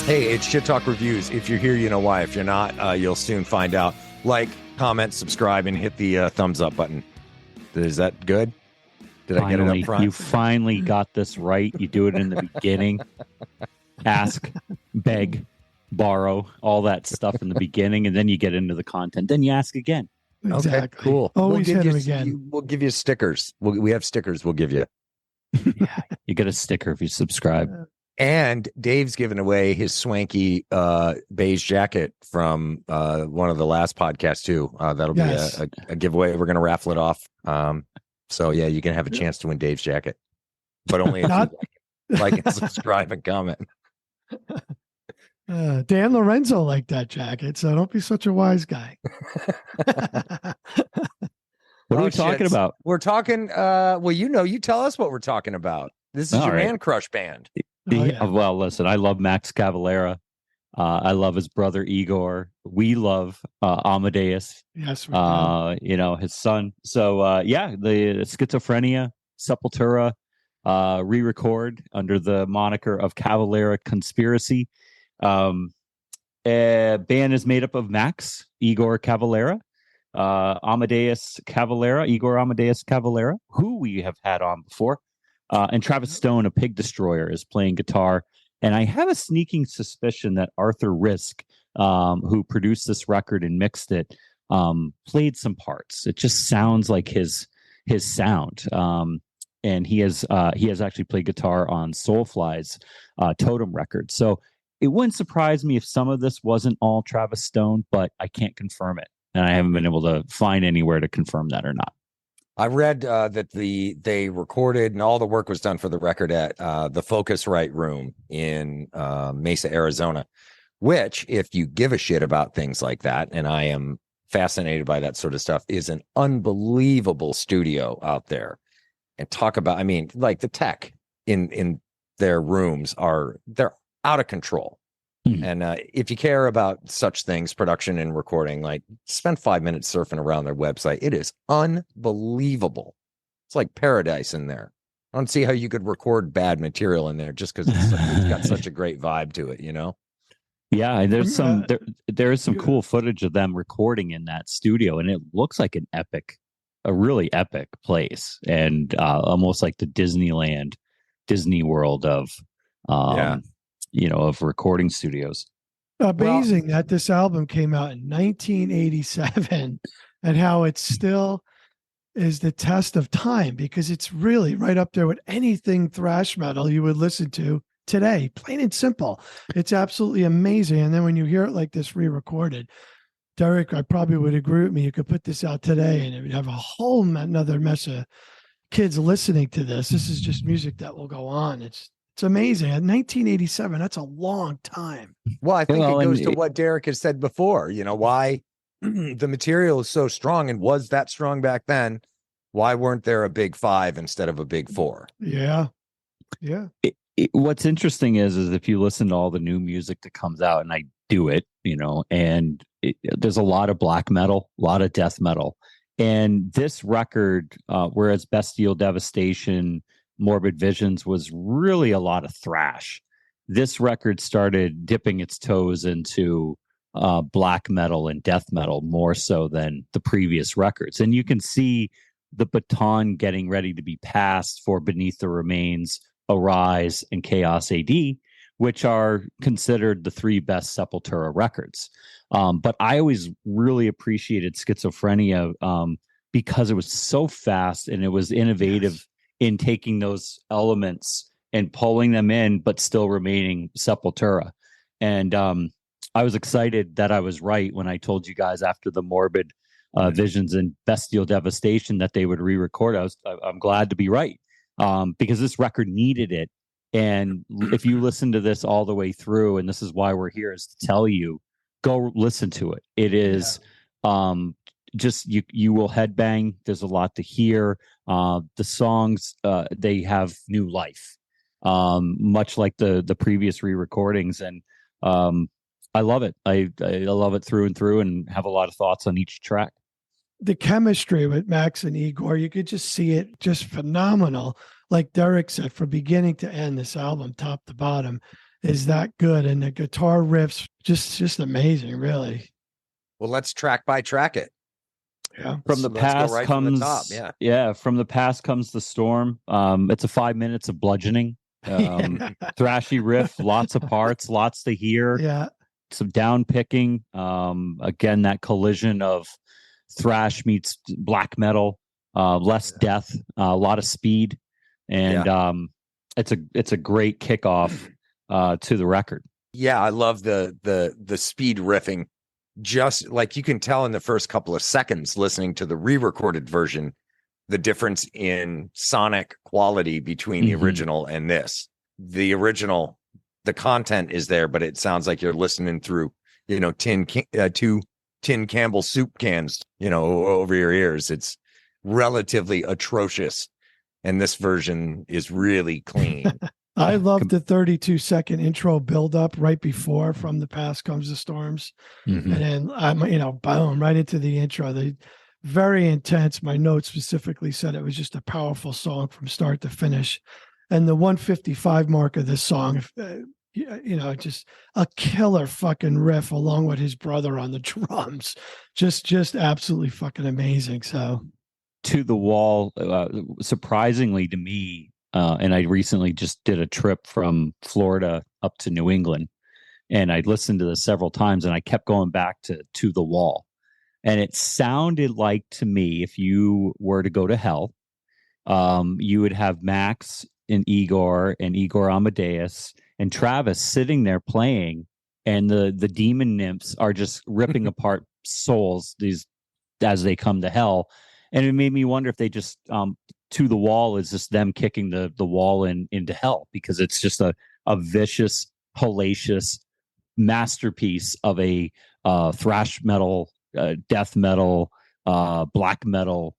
Hey, it's Shit Talk Reviews. If you're here, you know why. If you're not, you'll soon find out. Like, comment, subscribe, and hit the thumbs up button. Is that good? Did I get it up front? You finally got this right. You do it in the beginning. Ask, beg, borrow, all that stuff in the beginning, and then you get into the content. Then you ask again. Exactly. Okay, cool. Always hit him again. We'll give you stickers. We have stickers we'll give you. Yeah, you get a sticker if you subscribe. And Dave's giving away his swanky beige jacket from one of the last podcasts too. That'll be a giveaway. We're going to raffle it off. So yeah, you can have a chance to win Dave's jacket, but only if you like and subscribe and comment. Dan Lorenzo liked that jacket, so don't be such a wise guy. What are we talking about? We're talking. Well, you tell us what we're talking about. This is your man crush band. Well, listen, I love Max Cavalera. I love his brother Igor. We love Amadeus. Yes, we do. His son. So the Schizophrenia, Sepultura, re-record under the moniker of Cavalera Conspiracy. Band is made up of Max, Igor Cavalera, Amadeus Cavalera, Igor Amadeus Cavalera, who we have had on before. And Travis Stone, a Pig Destroyer, is playing guitar. And I have a sneaking suspicion that Arthur Risk, who produced this record and mixed it, played some parts. It just sounds like his sound. And he has actually played guitar on Soulfly's Totem record. So it wouldn't surprise me if some of this wasn't all Travis Stone, but I can't confirm it. And I haven't been able to find anywhere to confirm that or not. I read that they recorded and all the work was done for the record at the Focusrite Room in Mesa, Arizona, which, if you give a shit about things like that, and I am fascinated by that sort of stuff, is an unbelievable studio out there. And talk about, I mean, like the tech in their rooms they're out of control. Mm-hmm. And if you care about such things, production and recording, like spend 5 minutes surfing around their website. It is unbelievable. It's like paradise in there. I don't see how you could record bad material in there just because it's got such a great vibe to it, you know? Yeah, and there is some cool footage of them recording in that studio, and it looks like a really epic place, and almost like the Disney World of of recording studios. Amazing that this album came out in 1987 and how it still is the test of time, because it's really right up there with anything thrash metal you would listen to today, plain and simple. It's absolutely amazing. And then when you hear it like this re-recorded, Derek, I probably would agree with me. You could put this out today and it would have a whole another mess of kids listening to this. This is just music that will go on. It's amazing. At 1987, that's a long time. Well, I think it goes to what Derek has said before. You know, why the material is so strong and was that strong back then. Why weren't there a big 5 instead of a big 4? Yeah. Yeah. What's interesting is if you listen to all the new music that comes out, and I do it, and there's a lot of black metal, a lot of death metal. And this record, whereas Bestial Devastation, Morbid Visions was really a lot of thrash, this record started dipping its toes into black metal and death metal more so than the previous records. And you can see the baton getting ready to be passed for Beneath the Remains, Arise, and Chaos AD, which are considered the 3 best Sepultura records. But I always really appreciated Schizophrenia because it was so fast and it was innovative in taking those elements and pulling them in, but still remaining Sepultura. And I was excited that I was right when I told you guys after the Morbid Visions and Bestial Devastation that they would re-record. I'm glad to be right, because this record needed it. And if you listen to this all the way through, and this is why we're here, is to tell you, go listen to it. It is just you will headbang. There's a lot to hear. The songs they have new life, much like the previous re-recordings, and I love it. I love it through and through, and have a lot of thoughts on each track. The chemistry with Max and Igor, you could just see it, just phenomenal. Like Derek said, from beginning to end, this album, top to bottom. is that good, and the guitar riffs just amazing, really. Well, let's track by track it. Yeah. From the Let's go past right comes from the top. Yeah. from the past comes the storm. It's a 5 minutes of bludgeoning. Thrashy riff, lots of parts, lots to hear. Yeah. Some down picking. Again, that collision of thrash meets black metal, less death, a lot of speed, and it's a great kickoff to the record. Yeah, I love the speed riffing. Just like you can tell in the first couple of seconds listening to the re-recorded version, the difference in sonic quality between the original and this. The original, the content is there, but it sounds like you're listening through, two Tin Campbell soup cans, over your ears. It's relatively atrocious. And this version is really clean. I love the 32-second intro build-up right before From the Past Comes the Storms. And then, boom, right into the intro. Very intense. My note specifically said it was just a powerful song from start to finish. And the 155 mark of this song, just a killer fucking riff along with his brother on the drums. Just absolutely fucking amazing. So, To the Wall, surprisingly to me, and I recently just did a trip from Florida up to New England, and I listened to this several times, and I kept going back to the Wall. And it sounded like to me, if you were to go to hell, you would have Max and Igor Amadeus and Travis sitting there playing, and the demon nymphs are just ripping apart souls as they come to hell. And it made me wonder if they just To the Wall is just them kicking the wall into hell, because it's just a vicious, hellacious masterpiece of a thrash metal, death metal, black metal,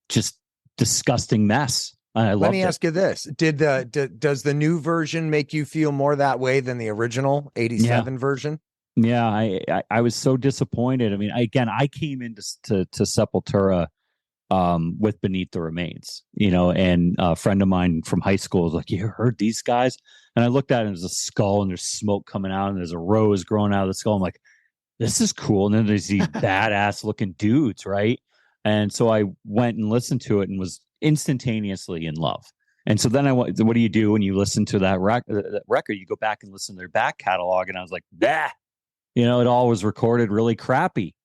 just disgusting mess. Let me ask you this: does the new version make you feel more that way than the original '87 version? Yeah, I was so disappointed. I mean, I came into Sepultura with Beneath the Remains, and a friend of mine from high school was like, "You heard these guys?" And I looked at it, and there's a skull, and there's smoke coming out, and there's a rose growing out of the skull. I'm like, this is cool. And then there's these badass looking dudes, right? And so I went and listened to it and was instantaneously in love. And so then what do you do when you listen to that record? You go back and listen to their back catalog, and I was like, bah, it all was recorded really crappy,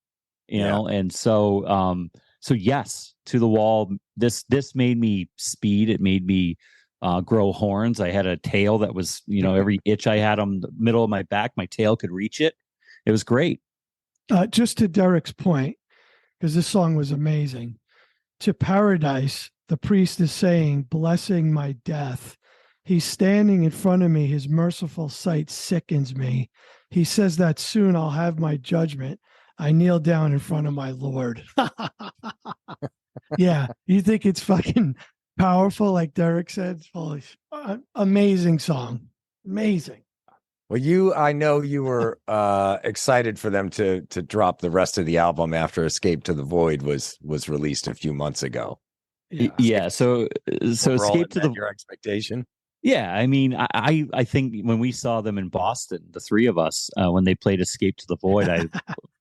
know. And so yes, To the Wall. This made me speed. It made me grow horns. I had a tail that was, every itch I had on the middle of my back, my tail could reach it. It was great. Just to Derek's point, because this song was amazing. To Paradise, the priest is saying, blessing my death. He's standing in front of me. His merciful sight sickens me. He says that soon I'll have my judgment. I kneel down in front of my Lord. Yeah. You think it's fucking powerful, like Derek said? Holy, amazing song. Amazing. Well, I know you were excited for them to drop the rest of the album after Escape to the Void was released a few months ago. Yeah. So Escape to your expectation. Yeah, I mean, I think when we saw them in Boston, the three of us, when they played Escape to the Void,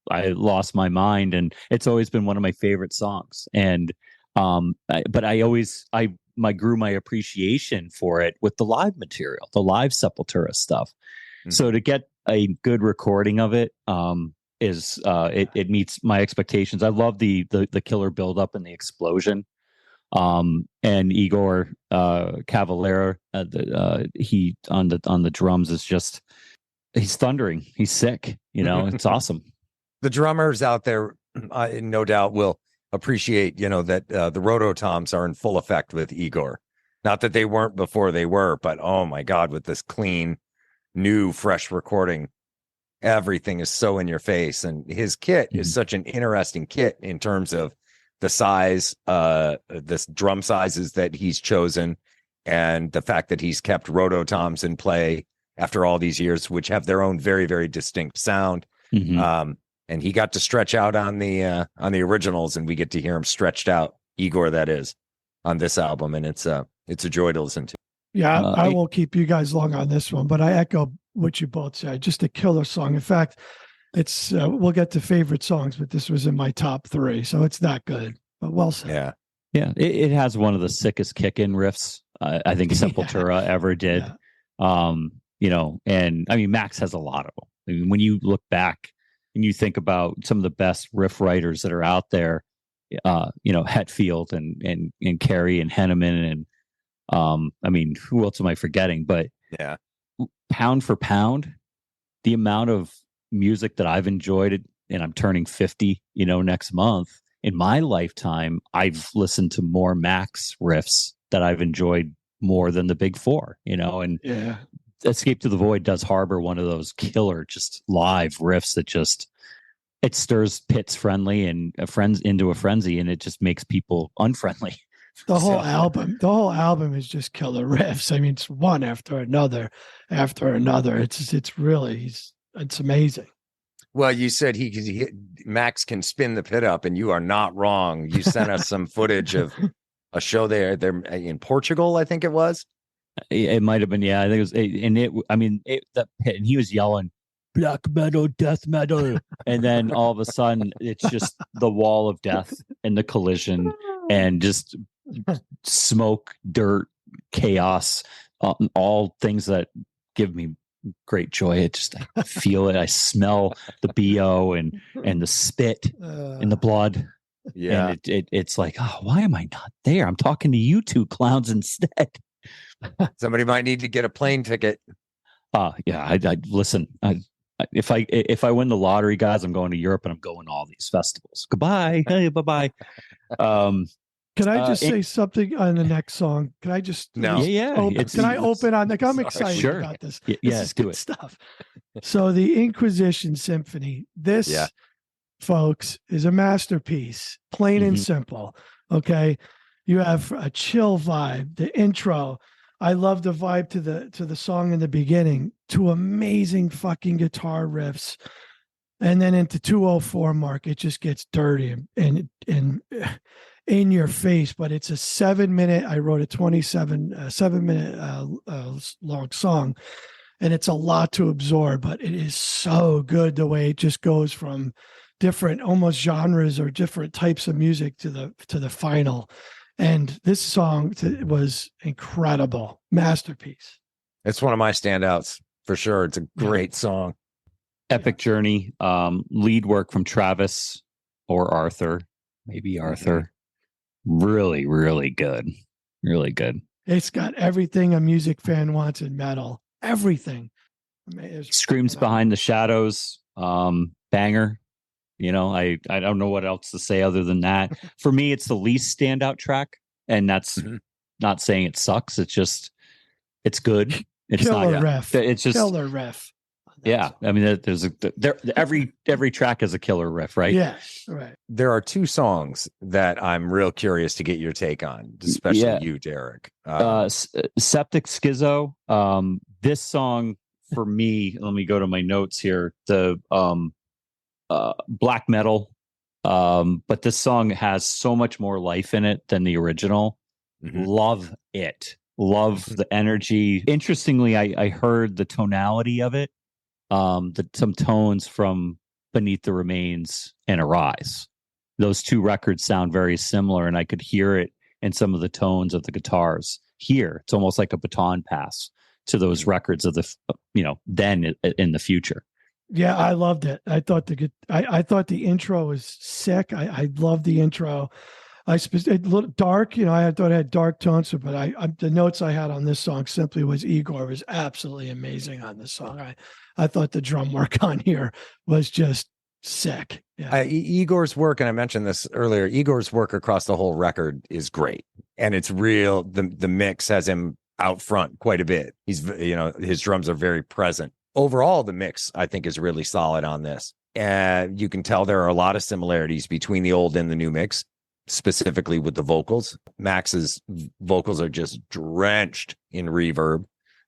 I lost my mind, and it's always been one of my favorite songs. And but I grew my appreciation for it with the live material, the live Sepultura stuff. Mm-hmm. So to get a good recording of it is it meets my expectations. I love the killer buildup and the explosion. And Igor Cavalera, he on the drums is just, he's thundering. He's sick. It's awesome. The drummers out there, no doubt, will appreciate that the Rototoms are in full effect with Igor. Not that they weren't before they were, but oh my God, with this clean, new, fresh recording, everything is so in your face. And his kit is such an interesting kit in terms of the size, this drum sizes that he's chosen, and the fact that he's kept Rototoms in play after all these years, which have their own very, very distinct sound. Mm-hmm. And he got to stretch out on the originals, and we get to hear him stretched out, Igor, that is, on this album, and it's a joy to listen to. Yeah, I won't keep you guys long on this one, but I echo what you both said. Just a killer song. In fact, it's we'll get to favorite songs, but this was in my top 3, so it's that good. But well said. Yeah. It has one of the sickest kick-in riffs I think Sepultura ever did. And I mean, Max has a lot of them. I mean, when you look back and you think about some of the best riff writers that are out there, Hetfield and Carey and Henneman and I mean, who else am I forgetting? But pound for pound, the amount of music that I've enjoyed, and I'm turning 50, next month. In my lifetime, I've listened to more Max riffs that I've enjoyed more than the big 4, and Escape to the Void does harbor one of those killer, just live riffs that just, it stirs pits friendly and friends into a frenzy, and it just makes people unfriendly. The whole album is just killer riffs. I mean, it's one after another. It's really, it's amazing. Well, you said Max can spin the pit up, and you are not wrong. You sent us some footage of a show there in Portugal, I think it was. It might have been, I think it was, that pit, and he was yelling black metal, death metal, and then all of a sudden it's just the wall of death and the collision and just smoke, dirt, chaos, all things that give me great joy. I feel it. I smell the BO and the spit and the blood. Yeah. And it's like, oh, why am I not there? I'm talking to you two clowns instead. Somebody might need to get a plane ticket. I listen. If I win the lottery, guys, I'm going to Europe and I'm going to all these festivals. Goodbye. Hey, bye-bye. Can I just say something on the next song? Can I just can I open on like I'm excited about this. This is good stuff. So the Inquisition Symphony, this folks is a masterpiece, plain and simple. Okay. You have a chill vibe, the intro. I love the vibe to the song in the beginning, 2 amazing fucking guitar riffs. And then into 204 mark, it just gets dirty and in your face, but it's a 7-minute, I wrote a 7-minute long song, and it's a lot to absorb, but it is so good the way it just goes from different almost genres or different types of music to the final. And this song was incredible, masterpiece. It's one of my standouts for sure. It's a great song. Epic journey, lead work from Travis or Arthur, maybe Arthur. Really, really good. Really good. It's got everything a music fan wants in metal. Everything. Screams Behind the Shadows. Banger. I don't know what else to say other than that. For me, it's the least standout track. And that's not saying it sucks. It's just, it's good. It's killer not riff. It's just killer riff. Yeah, I mean, every track has a killer riff, right? Yeah, right. There are 2 songs that I'm real curious to get your take on, especially you, Derek. Septic Schizo. This song for me, let me go to my notes here. The black metal, but this song has so much more life in it than the original. Love it. Love the energy. Interestingly, I heard the tonality of it. Some tones from Beneath the Remains and Arise. Those 2 records sound very similar, and I could hear it in some of the tones of the guitars. Here, it's almost like a baton pass to those records of the, then in the future. Yeah, I loved it. I thought I thought the intro was sick. I loved the intro. It looked dark, I thought it had dark tones, but the notes I had on this song simply was Igor was absolutely amazing on this song. I thought the drum work on here was just sick. Yeah. Igor's work, and I mentioned this earlier, Igor's work across the whole record is great. And it's real. The mix has him out front quite a bit. He's, his drums are very present. Overall, the mix, I think, is really solid on this. And you can tell there are a lot of similarities between the old and the new mix, specifically with the vocals. Max's vocals are just drenched in reverb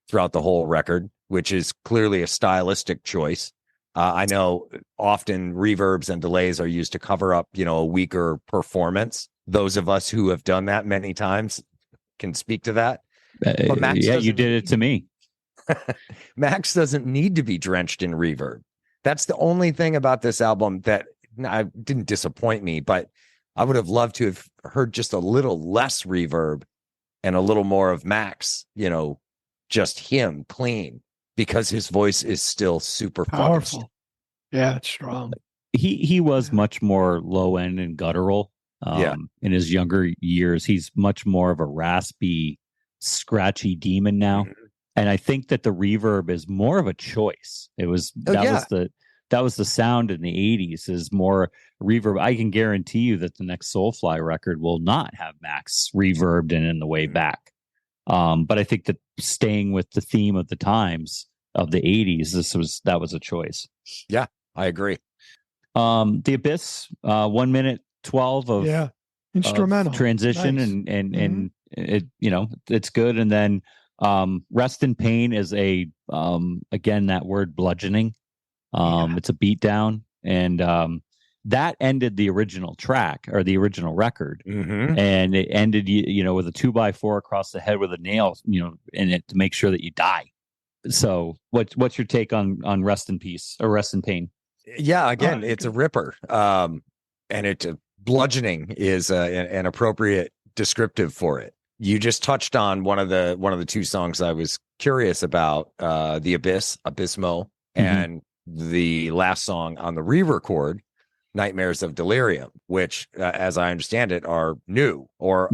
throughout the whole record, which is clearly a stylistic choice. I know often reverbs and delays are used to cover up, a weaker performance. Those of us who have done that many times can speak to that. But Max, you did it to me. Max doesn't need to be drenched in reverb. That's the only thing about this album that didn't disappoint me, but I would have loved to have heard just a little less reverb and a little more of Max, just him clean, because his voice is still super powerful. Yeah, it's strong. He was much more low end and guttural. In his younger years. He's much more of a raspy, scratchy demon now. Mm-hmm. And I think that the reverb is more of a choice. Was the sound in the 80s, is more reverb. I can guarantee you that the next Soulfly record will not have Max reverbed in the way back. But I think that staying with the theme of the times of the 80s, that was a choice. Yeah, I agree. The Abyss, 1 minute 12 of instrumental transition, nice. and it, it's good. And then Rest in Pain is a again, that word bludgeoning. It's a beatdown, and that ended the original track or the original record. Mm-hmm. And it ended with a 2x4 across the head with a nail in it to make sure that you die. So what's your take on Rest in Peace or Rest in Pain? Yeah, again, it's a ripper, and it bludgeoning is an appropriate descriptive for it. You just touched on one of the two songs I was curious about, The Abyss, Abysmo, and the last song on the re-record, Nightmares of Delirium, which, as I understand it, are new. Or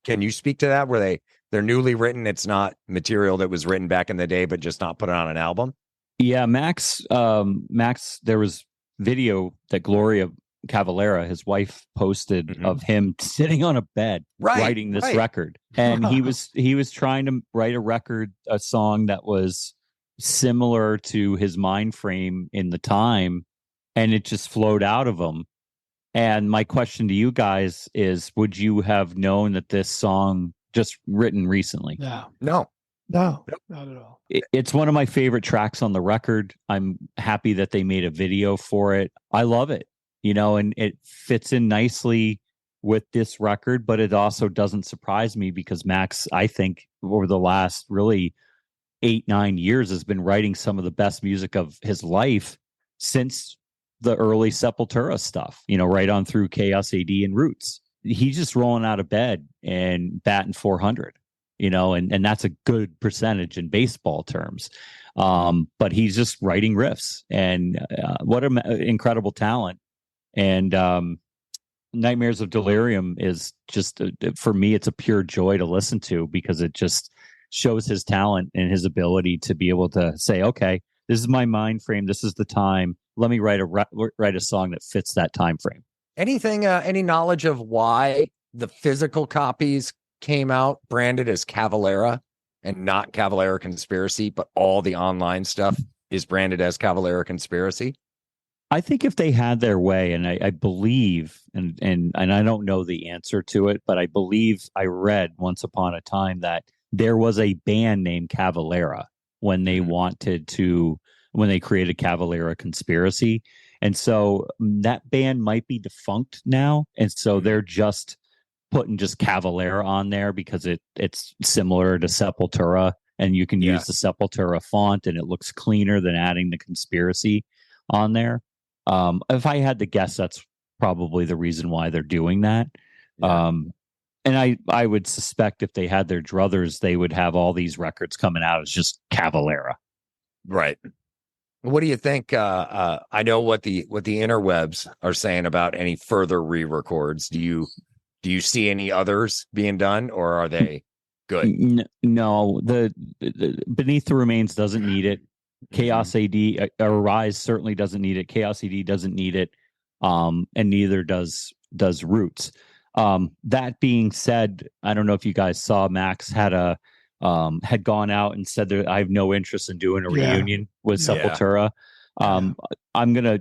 can you speak to that? Were they're newly written? It's not material that was written back in the day, but just not put on an album? Yeah, Max, there was video that Gloria Cavalera, his wife, posted of him sitting on a bed writing this record. And he was trying to write a song that was similar to his mind frame in the time, and it just flowed out of him. And my question to you guys is, would you have known that this song just written recently? No, not at all. It's one of my favorite tracks on the record. I'm happy that they made a video for it. I love it, and it fits in nicely with this record, but it also doesn't surprise me because Max, I think, over the last really 8-9 years has been writing some of the best music of his life since the early Sepultura stuff, right on through Chaos AD and Roots. He's just rolling out of bed and batting 400. And that's a good percentage in baseball terms. But he's just writing riffs, and what an incredible talent. And Nightmares of Delirium is just, for me, it's a pure joy to listen to because it just shows his talent and his ability to be able to say, okay, this is my mind frame. This is the time. Let me write a song that fits that time frame. Any knowledge of why the physical copies came out branded as Cavalera and not Cavalera Conspiracy, but all the online stuff is branded as Cavalera Conspiracy? I think if they had their way, and I believe, and I don't know the answer to it, but I believe I read once upon a time that there was a band named Cavalera when they when they created Cavalera Conspiracy. And so that band might be defunct now. And so they're just putting just Cavalera on there because it's similar to Sepultura, and you can use the Sepultura font and it looks cleaner than adding the Conspiracy on there. If I had to guess, that's probably the reason why they're doing that. And I would suspect if they had their druthers, they would have all these records coming out as just Cavalera. Right. What do you think? I know what the interwebs are saying about any further re-records. Do you see any others being done, or are they good? No, the Beneath the Remains doesn't need it. Chaos AD Arise certainly doesn't need it. Chaos AD doesn't need it, and neither does Roots. That being said, I don't know if you guys saw, Max had gone out and said that I have no interest in doing a reunion with Sepultura.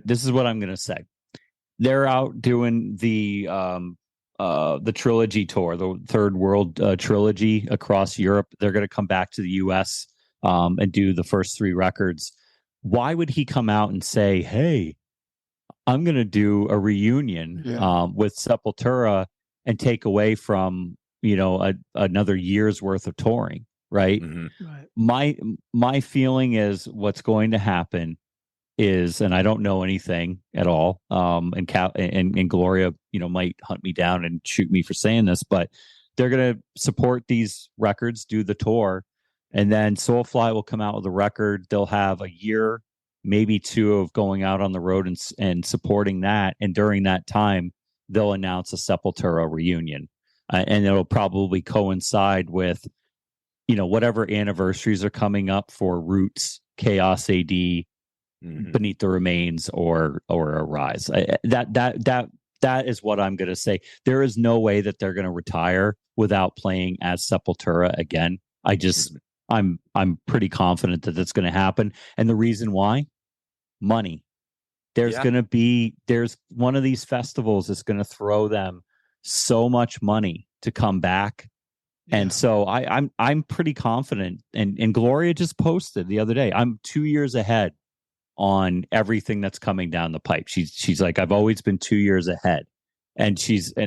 This is what I'm gonna say. They're out doing the trilogy tour, the Third World trilogy across Europe. They're going to come back to the US and do the first 3 records. Why would he come out and say, hey, I'm going to do a reunion with Sepultura and take away from, another year's worth of touring, right? Mhm. Right. My feeling is what's going to happen is, and I don't know anything at all. And Gloria, might hunt me down and shoot me for saying this, but they're going to support these records, do the tour, and then Soulfly will come out with a record. They'll have a year, maybe two, of going out on the road and supporting that. And during that time, they'll announce a Sepultura reunion, and it'll probably coincide with, whatever anniversaries are coming up for Roots, Chaos AD, Beneath the Remains, or Arise. That is what I'm going to say. There is no way that they're going to retire without playing as Sepultura again. I'm pretty confident that that's going to happen. And the reason why? Money. There's one of these festivals that's going to throw them so much money to come back. Yeah. And so I'm pretty confident. And Gloria just posted the other day, I'm 2 years ahead on everything that's coming down the pipe. She's like, I've always been 2 years ahead. And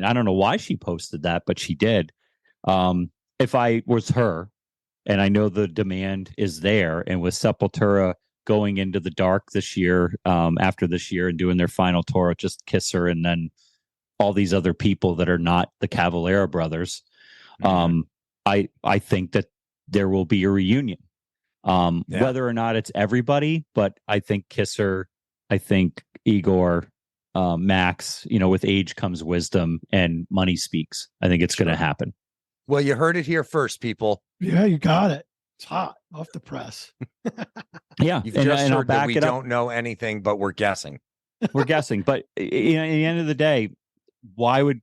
I don't know why she posted that, but she did. If I was her, and I know the demand is there, and with Sepultura going into the dark this year, after this year, and doing their final tour, Just Kiss Her, and then all these other people that are not the Cavalera brothers, I think that there will be a reunion. Whether or not it's everybody, but I think Kisser, I think Igor, Max, with age comes wisdom and money speaks. I think it's going to happen. Well, you heard it here first, people. Yeah, you got it. It's hot off the press. Yeah. You've just heard that we don't know anything, but we're guessing. We're guessing. But at the end of the day, why would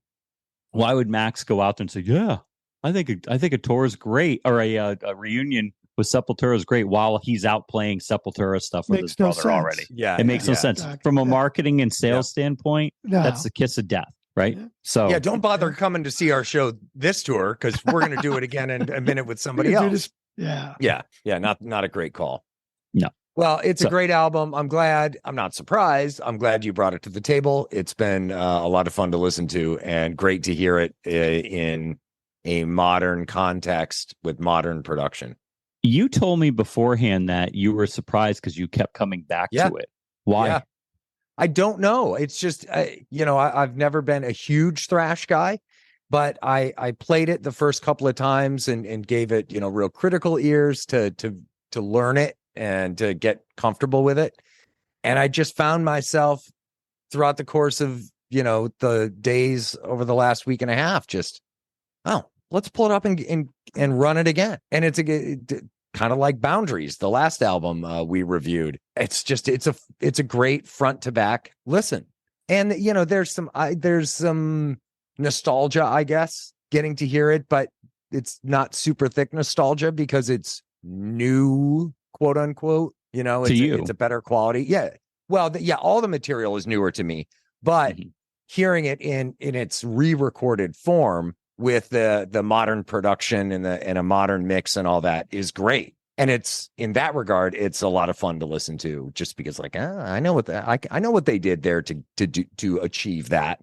Max go out there and say, yeah, I think a tour is great, or a reunion with Sepultura is great, while he's out playing Sepultura stuff with his brother already? Yeah, it makes no sense. Exactly. From a marketing and sales standpoint. That's the kiss of death, right? Yeah. So don't bother coming to see our show this tour, because we're going to do it again in a minute with somebody else. Yeah. Not a great call. No. Well, it's a great album. I'm glad. I'm not surprised. I'm glad you brought it to the table. It's been a lot of fun to listen to, and great to hear it in a modern context with modern production. You told me beforehand that you were surprised because you kept coming back to it. Why? Yeah. I don't know. It's just, I've never been a huge thrash guy, but I played it the first couple of times and gave it, real critical ears to learn it and to get comfortable with it. And I just found myself throughout the course of, the days over the last week and a half, just, let's pull it up and run it again. And it's kind of like Boundaries, the last album we reviewed. It's just, it's a great front to back listen. And, there's some nostalgia, I guess, getting to hear it, but it's not super thick nostalgia because it's new, quote unquote, it's a better quality. Yeah. Well, all the material is newer to me, but hearing it in its re-recorded form with the modern production and a modern mix and all that is great. And it's, in that regard, it's a lot of fun to listen to, just because I know what they did there to achieve that.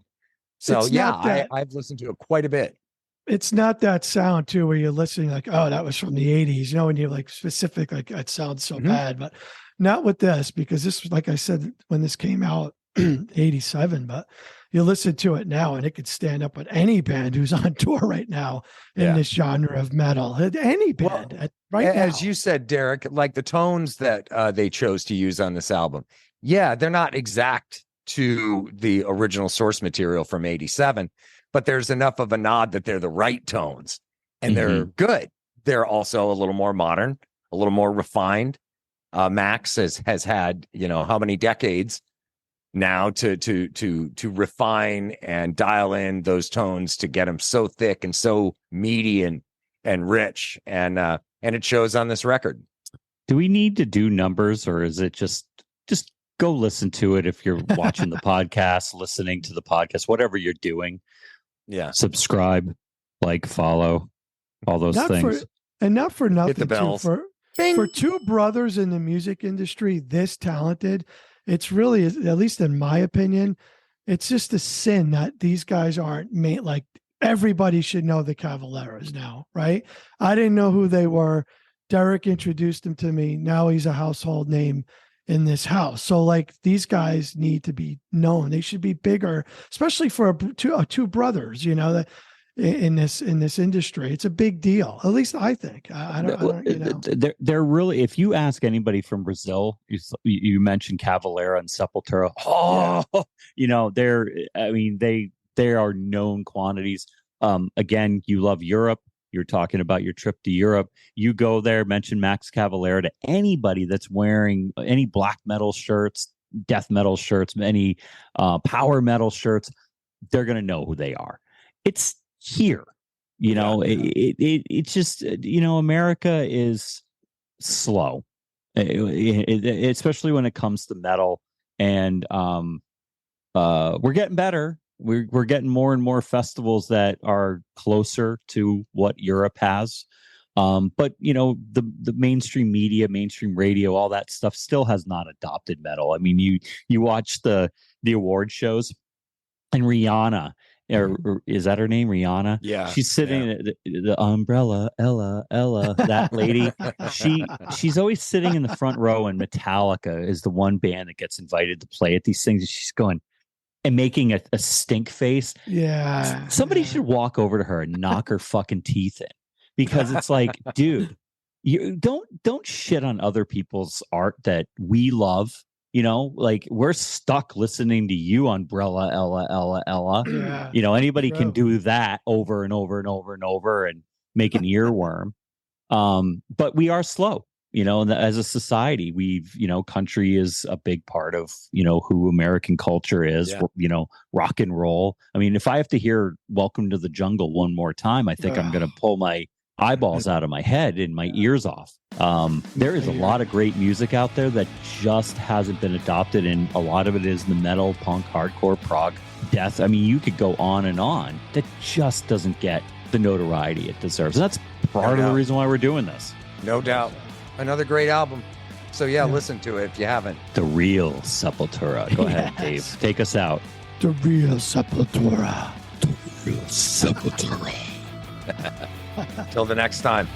So I've listened to it quite a bit. It's not that sound too, where you're listening like, oh, that was from the 80s, when you're like specific, like it sounds so bad, but not with this, because this was, like I said, when this came out, 87, but you listen to it now and it could stand up with any band who's on tour right now in this genre of metal. Any band now. As you said, Derek, like the tones that they chose to use on this album, they're not exact to the original source material from 87, but there's enough of a nod that they're the right tones, and they're good. They're also a little more modern, a little more refined. Max has had, how many decades now to refine and dial in those tones to get them so thick and so meaty and rich, and it shows on this record. Do we need to do numbers, or is it just go listen to it if you're watching the podcast, listening to the podcast, whatever you're doing? Yeah, subscribe, like, follow, all those things. Not for nothing. Hit the bells. For two brothers in the music industry this talented, it's really, at least in my opinion, it's just a sin that these guys aren't made like everybody should know the Cavaleras now, right? I didn't know who they were. Derek introduced him to me. Now he's a household name in this house. So like these guys need to be known. They should be bigger, especially for two brothers, you know, that in this industry. It's a big deal. At least I think. I don't you know. They're really, if you ask anybody from Brazil, you mentioned Cavalera and Sepultura. Oh, yeah. You know, they are known quantities. Again, you love Europe. You're talking about your trip to Europe. You go there, mention Max Cavalera to anybody that's wearing any black metal shirts, death metal shirts, any power metal shirts. They're going to know who they are. It's here, you know. It's just, you know, America is slow, especially when it comes to metal, and we're getting better. We're getting more and more festivals that are closer to what Europe has. But you know, the mainstream media, mainstream radio, all that stuff still has not adopted metal. I mean, you watch the award shows, and Rhianna, or is that her name, Rhianna? Yeah, she's sitting at the umbrella, Ella, that lady. She's always sitting in the front row, and Metallica is the one band that gets invited to play at these things, and she's going and making a stink face. Yeah. Somebody should walk over to her and knock her fucking teeth in, because it's like, dude, you don't shit on other people's art that we love. You know, like we're stuck listening to you, Umbrella, Ella. Yeah, you know, anybody can do that over and over and over and over and make an earworm. But we are slow. You know, and as a society, you know, country is a big part of, you know, who American culture is, you know, rock and roll. I mean, if I have to hear Welcome to the Jungle one more time, I think I'm going to pull my eyeballs out of my head and my ears off. There is a lot of great music out there that just hasn't been adopted. And a lot of it is the metal, punk, hardcore, prog, death. I mean, you could go on and on. That just doesn't get the notoriety it deserves. And that's part of the reason why we're doing this. No doubt. Another great album. So yeah, listen to it if you haven't. The real Sepultura. Go ahead, Dave. Take us out. The real Sepultura. The real Sepultura. Till the next time.